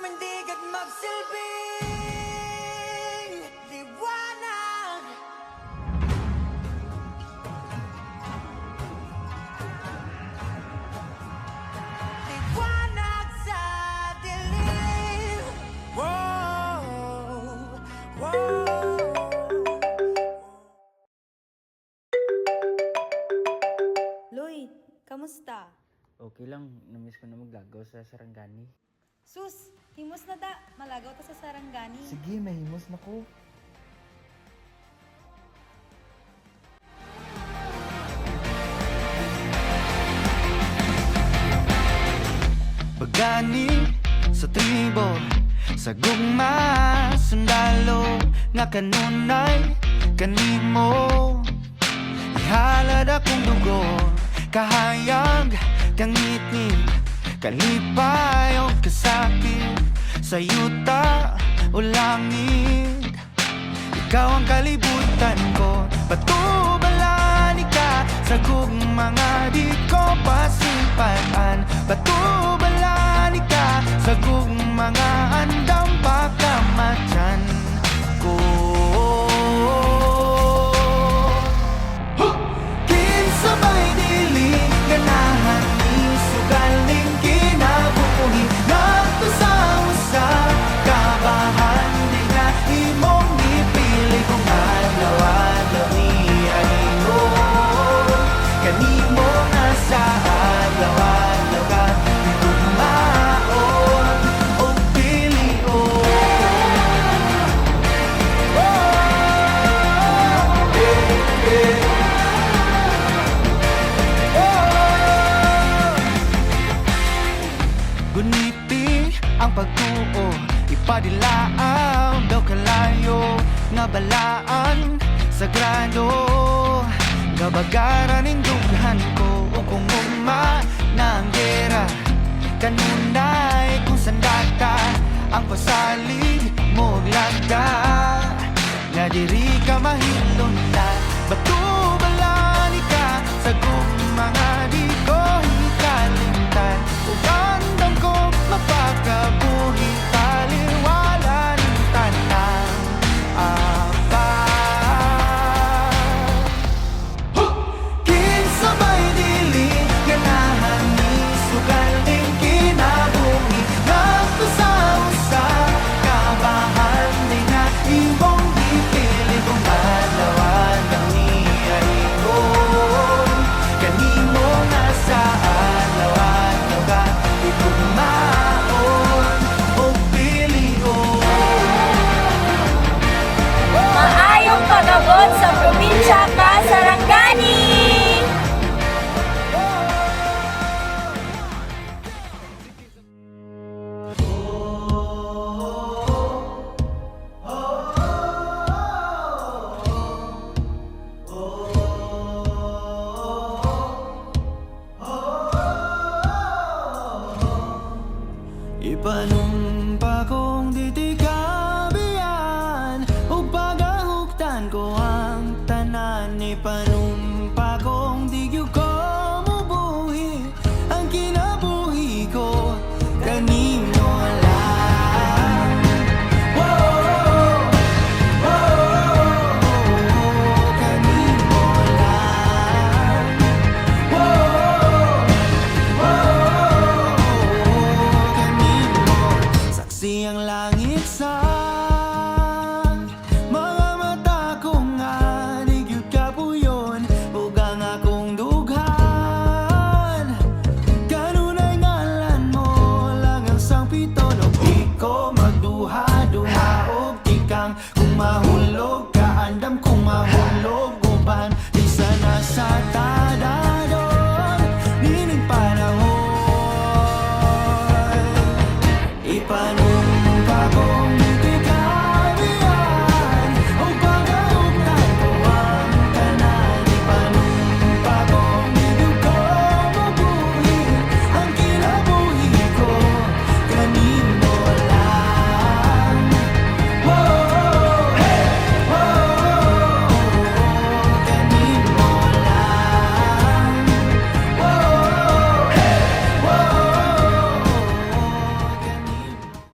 tumindig at magsilbing liwanag. Liwanag sa dilim. Wow, wow. Loy, kamusta? Okay lang, namiss ko na maglagaw sa Sarangani. Sus, himos na da. Malagaw ta sa Sarangani. Sige, mahimos na ko. Pagani sa tribo, sa gugma, sundalo, nga kanunay, kanimo. Ihalad akong dugo, kahayag, kangitid, kalipay o kasakit, sa yuta o langit. Ikaw ang kalibutan ko, patubalani ka sa mga di ko pasimpaan. Patubalani ka sa mga andam pagkamatyan ko. Kinsabay dili, ganahan ni sugaling kinabuhi. Nato sa usa, kabahan di na imong ipili kung adlaw-adlaw ni anino. Kanimo na sa adlaw-adlaw ka tugmaon o pilion. Guniti ang pagtuo, ipadilaaw daw kalayo, nga balaan sagrado. Kabagaran ning dughan ko o kung ugma na ang gera. Kanunay kung sandata ang pasalig mo lagda. Nga diri ka mahilunta, batubalani ka sa mga di ko hikalimtan. Ug andam ko mapakabuhi, taliwala ng tanang kinsabay dili, ganahan ni sugaling kinabuhi. Nato sa usa, kabahan di na imong ipili kung adlaw-adlaw ni ayon. Kanimo na sa adlaw-adlaw ka itugmaon o pilion. Maayong pagabot sa probinsya ka, Sarangani! Ipanong